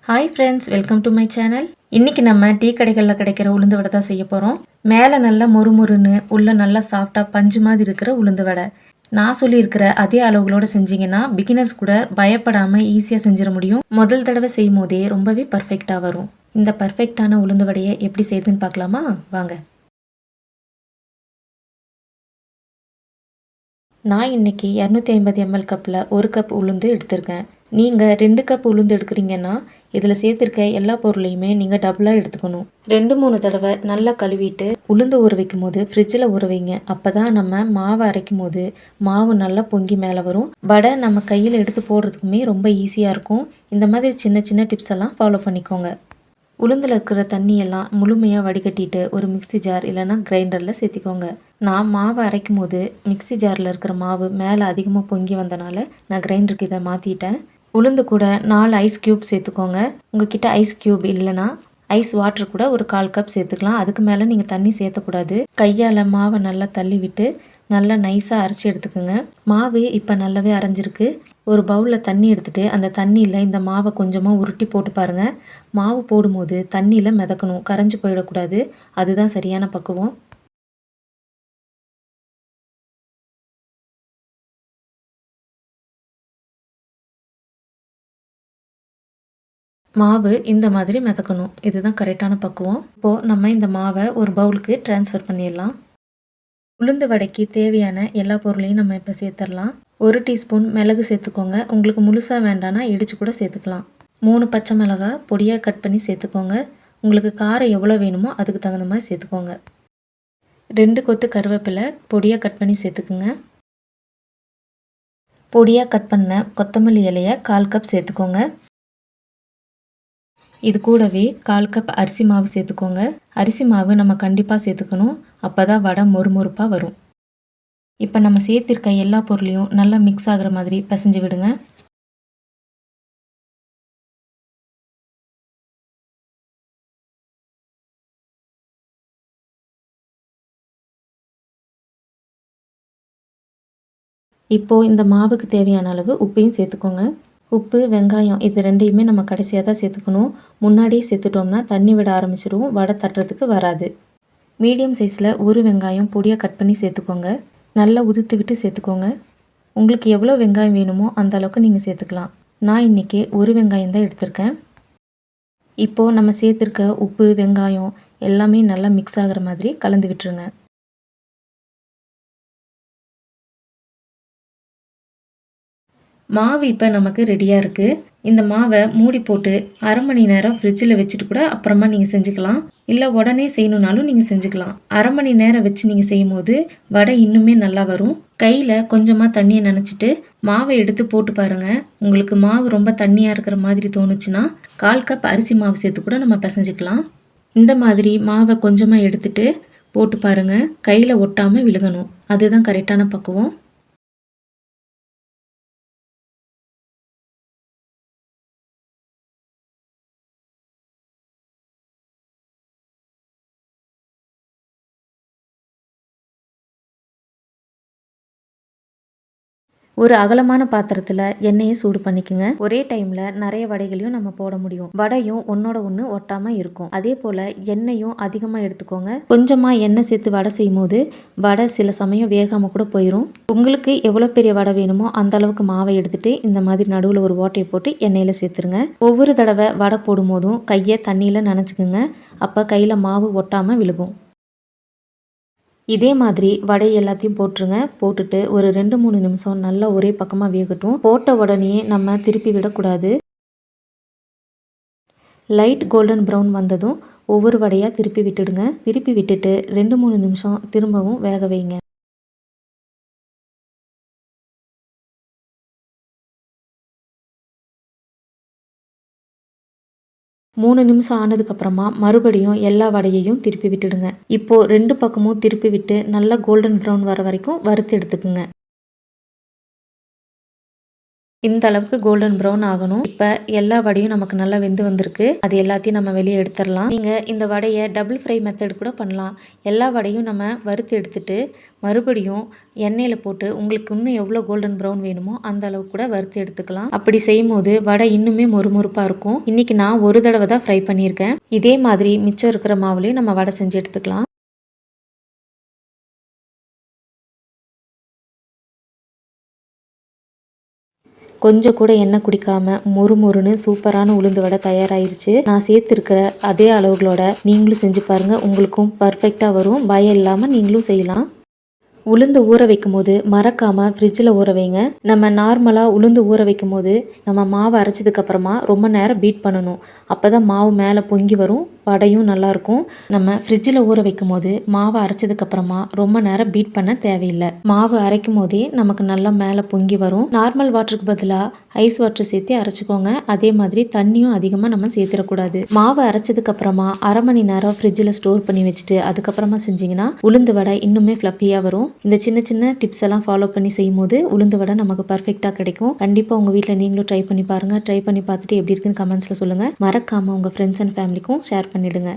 Hi friends, welcome to my channel. இன்றைக்கி நம்ம tea கடைகளில் கிடைக்கிற உளுந்து வடை தான் செய்ய போகிறோம். மேலே நல்லா மொறுமொறுன்னு உள்ள நல்லா சாஃப்டாக பஞ்சு மாதிரி இருக்கிற உளுந்து வடை. நான் சொல்லியிருக்கிற அதே அளவுகளோடு செஞ்சிங்கன்னா பிகினர்ஸ் கூட பயப்படாமல் ஈஸியாக செஞ்சிட முடியும். முதல் தடவை செய்யும் போதே ரொம்பவே பர்ஃபெக்டாக வரும். இந்த பர்ஃபெக்டான உளுந்து வடையை எப்படி செய்யுதுன்னு பார்க்கலாமா? வாங்க. நான் இன்றைக்கி 250 ml கப்பில் 1 கப் உளுந்து எடுத்திருக்கேன். நீங்கள் 2 கப் உளுந்து எடுக்கிறீங்கன்னா இதில் சேர்த்துருக்க எல்லா பொருளையுமே நீங்கள் டபுளாக எடுத்துக்கணும். 2-3 தடவை நல்லா கழுவிட்டு உளுந்து ஊற வைக்கும் போது ஃப்ரிட்ஜில் ஊற வைங்க. அப்போ தான் நம்ம மாவை அரைக்கும் போது மாவு நல்லா பொங்கி மேலே வரும். வடை நம்ம கையில் எடுத்து போடுறதுக்குமே ரொம்ப ஈஸியாக இருக்கும். இந்த மாதிரி சின்ன சின்ன டிப்ஸ் எல்லாம் ஃபாலோ பண்ணிக்கோங்க. உளுந்தில் இருக்கிற தண்ணியெல்லாம் முழுமையாக வடிகட்டிட்டு ஒரு மிக்சி ஜார் இல்லைனா கிரைண்டரில் சேர்த்திக்கோங்க. நான் மாவை அரைக்கும் போது மிக்சி ஜாரில் இருக்கிற மாவு மேலே அதிகமாக பொங்கி வந்தனால நான் கிரைண்டருக்கு இதை மாற்றிட்டேன். உளுந்து கூட 4 ஐஸ் க்யூப் சேர்த்துக்கோங்க. உங்ககிட்ட ஐஸ் க்யூப் இல்லைனா ஐஸ் வாட்டர் கூட ஒரு 1/4 கப் சேர்த்துக்கலாம். அதுக்கு மேலே நீங்கள் தண்ணி சேர்த்தக்கூடாது. கையால் மாவை நல்லா தள்ளி விட்டு நல்லா நைஸாக அரைச்சி எடுத்துக்கோங்க. மாவு இப்போ நல்லாவே அரைஞ்சிருக்கு. ஒரு பவுலில் தண்ணி எடுத்துகிட்டு அந்த தண்ணியில் இந்த மாவை கொஞ்சமாக உருட்டி போட்டு பாருங்கள். மாவு போடும்போது தண்ணியில் மிதக்கணும், கரைஞ்சி போயிடக்கூடாது. அதுதான் சரியான பக்குவம். மாவு இந்த மாதிரி மிதக்கணும். இதுதான் கரெக்டான பக்குவம். இப்போது நம்ம இந்த மாவை ஒரு பவுலுக்கு ட்ரான்ஸ்ஃபர் பண்ணிடலாம். உளுந்து வடைக்கு தேவையான எல்லா பொருளையும் நம்ம இப்போ சேர்த்துடலாம். 1 டீஸ்பூன் மிளகு சேர்த்துக்கோங்க. உங்களுக்கு முழுசாக வேண்டானா இடித்து கூட சேர்த்துக்கலாம். 3 பச்சை மிளகாய் பொடியாக கட் பண்ணி சேர்த்துக்கோங்க. உங்களுக்கு காரம் எவ்வளோ வேணுமோ அதுக்கு தகுந்த மாதிரி சேர்த்துக்கோங்க. 2 கொத்து கருவேப்பிலை பொடியாக கட் பண்ணி சேர்த்துக்குங்க. பொடியாக கட் பண்ண கொத்தமல்லி இலையை 1/4 கப் சேர்த்துக்கோங்க. இது கூடவே 1/4 கப் அரிசி மாவு சேர்த்துக்கோங்க. அரிசி மாவு நம்ம கண்டிப்பாக சேர்த்துக்கணும். அப்போ தான் வடை மொறுமொறுப்பாக வரும். இப்போ நம்ம சேர்த்திருக்க எல்லா பொருளையும் நல்லா மிக்ஸ் ஆகிற மாதிரி பிசைஞ்சு விடுங்க. இப்போது இந்த மாவுக்கு தேவையான அளவு உப்பையும் சேர்த்துக்கோங்க. உப்பு, வெங்காயம் இது ரெண்டையுமே நம்ம கடைசியாக தான் சேர்த்துக்கணும். முன்னாடியே சேர்த்துட்டோம்னா தண்ணி விட ஆரம்பிச்சிடும், வடை தட்டுறதுக்கு வராது. மீடியம் சைஸில் ஒரு வெங்காயம் பொடியாக கட் பண்ணி சேர்த்துக்கோங்க. நல்லா உதிர்த்து விட்டு சேர்த்துக்கோங்க. உங்களுக்கு எவ்வளோ வெங்காயம் வேணுமோ அந்த அளவுக்கு நீங்கள் சேர்த்துக்கலாம். நான் இன்றைக்கி ஒரு வெங்காயம் தான் எடுத்திருக்கேன். இப்போது நம்ம சேர்த்துருக்க உப்பு, வெங்காயம் எல்லாமே நல்லா மிக்ஸ் ஆகிற மாதிரி கலந்து விட்டுருங்க. மாவு இப்போ நமக்கு ரெடியாக இருக்குது. இந்த மாவை மூடி போட்டு 1/2 மணி நேரம் ஃப்ரிட்ஜில் வச்சுட்டு கூட அப்புறமா நீங்கள் செஞ்சுக்கலாம். இல்லை உடனே செய்யணுன்னாலும் நீங்கள் செஞ்சுக்கலாம். 1/2 மணி நேரம் வச்சு நீங்கள் செய்யும் போது வடை இன்னுமே நல்லா வரும். கையில் கொஞ்சமாக தண்ணியை நனைச்சிட்டு மாவை எடுத்து போட்டு பாருங்கள். உங்களுக்கு மாவு ரொம்ப தண்ணியாக இருக்கிற மாதிரி தோணுச்சுன்னா 1/4 கப் அரிசி மாவு சேர்த்து கூட நம்ம பிசைஞ்சிக்கலாம். இந்த மாதிரி மாவை கொஞ்சமாக எடுத்துட்டு போட்டு பாருங்கள். கையில் ஒட்டாமல் விழுகணும். அதுதான் கரெக்டான பக்குவம். ஒரு அகலமான பாத்திரத்தில் எண்ணெயை சூடு பண்ணிக்கோங்க. ஒரே டைமில் நிறைய வடைகளையும் நம்ம போட முடியும். வடையும் ஒன்னோட ஒன்று ஒட்டாமல் இருக்கும். அதே போல் எண்ணெயும் அதிகமாக எடுத்துக்கோங்க. கொஞ்சமாக எண்ணெய் சேர்த்து வடை செய்யும் போது வடை சில சமயம் வேகாமல் கூட போயிடும். உங்களுக்கு எவ்வளோ பெரிய வடை வேணுமோ அந்த அளவுக்கு மாவை எடுத்துட்டு இந்த மாதிரி நடுவில் ஒரு ஓட்டையை போட்டு எண்ணெயில் சேர்த்துருங்க. ஒவ்வொரு தடவை வடை போடும் போதும் கையை தண்ணியில் நனைச்சிக்கோங்க. அப்போ கையில் மாவு ஒட்டாமல் விழுகும். இதே மாதிரி வடை எல்லாத்தையும் போட்டுருங்க. போட்டுட்டு ஒரு 2-3 நிமிஷம் நல்லா ஒரே பக்கமாக வேகட்டும். போட்ட உடனே நம்ம திருப்பி விடக்கூடாது. லைட் கோல்டன் ப்ரௌன் வந்ததும் ஒவ்வொரு வடையாக திருப்பி விட்டுடுங்க. திருப்பி விட்டுட்டு 2-3 நிமிஷம் திரும்பவும் வேக வைங்க. 3 நிமிஷம் ஆனதுக்கப்புறமா மறுபடியும் எல்லா வடையையும் திருப்பி விட்டுடுங்க. இப்போது 2 பக்கமும் திருப்பி விட்டு நல்லா கோல்டன் ப்ரௌன் வர வரைக்கும் வறுத்து எடுத்துக்குங்க. இந்த அளவுக்கு கோல்டன் ப்ரௌன் ஆகணும். இப்போ எல்லா வடையும் நமக்கு நல்லா வெந்து வந்திருக்கு. அது எல்லாத்தையும் நம்ம வெளியே எடுத்துடலாம். நீங்கள் இந்த வடையை டபுள் ஃப்ரை மெத்தட் கூட பண்ணலாம். எல்லா வடையும் நம்ம வறுத்து எடுத்துட்டு மறுபடியும் எண்ணெயில் போட்டு உங்களுக்கு இன்னும் எவ்வளோ கோல்டன் ப்ரௌன் வேணுமோ அந்த அளவுக்கு கூட வறுத்து எடுத்துக்கலாம். அப்படி செய்யும் போது வடை இன்னுமே மொறுமொறுப்பாக இருக்கும். இன்னைக்கு நான் ஒரு தடவை தான் ஃப்ரை பண்ணியிருக்கேன். இதே மாதிரி மிச்சம் இருக்கிற மாவுலையும் நம்ம வடை செஞ்சு எடுத்துக்கலாம். கொஞ்சம் கூட எண்ணெய் குடிக்காம மொறுமொறுன்னு சூப்பரான உளுந்து வடை தயாராகிருச்சு. நான் சேர்த்துருக்கிற அதே அளவுகளோட நீங்களும் செஞ்சு பாருங்கள். உங்களுக்கும் பர்ஃபெக்டாக வரும். பயம் இல்லாமல் நீங்களும் செய்யலாம். உளுந்து ஊற வைக்கும் போது மறக்காமல் ஃப்ரிட்ஜில் ஊற வைங்க. நம்ம நார்மலாக உளுந்து ஊற வைக்கும் போது நம்ம மாவு அரைச்சதுக்கப்புறமா ரொம்ப நேரம் பீட் பண்ணணும். அப்போ தான் மாவு மேலே பொங்கி வரும். வடையும் நல்லாயிருக்கும். நம்ம ஃப்ரிட்ஜில் ஊற வைக்கும் போது மாவை அரைச்சதுக்கப்புறமா ரொம்ப நேரம் பீட் பண்ண தேவையில்லை. மாவு அரைக்கும் போதே நமக்கு நல்லா மேலே பொங்கி வரும். நார்மல் வாட்டருக்கு பதிலாக ஐஸ் வாட்டர் சேர்த்து அரைச்சிக்கோங்க. அதே மாதிரி தண்ணியும் அதிகமாக நம்ம சேர்த்துடக்கூடாது. மாவு அரைச்சதுக்கப்புறமா அரை மணி நேரம் ஃப்ரிட்ஜில் ஸ்டோர் பண்ணி வச்சுட்டு அதுக்கப்புறமா செஞ்சிங்கன்னா உளுந்து வடை இன்னுமே ஃப்ளஃபியாக வரும். இந்த சின்ன சின்ன டிப்ஸ் எல்லாம் ஃபாலோ பண்ணி செய்யும் போது உளுந்து வடை நமக்கு பர்ஃபெக்டாக கிடைக்கும். கண்டிப்பாக உங்கள் வீட்டில் நீங்களும் ட்ரை பண்ணி பாருங்கள். ட்ரை பண்ணி பார்த்துட்டு எப்படி இருக்குன்னு கமெண்ட்ஸில் சொல்லுங்கள். மறக்காமல் உங்கள் ஃப்ரெண்ட்ஸ் அண்ட் ஃபேமிலிக்கும் ஷேர் பண்ணிடுங்க.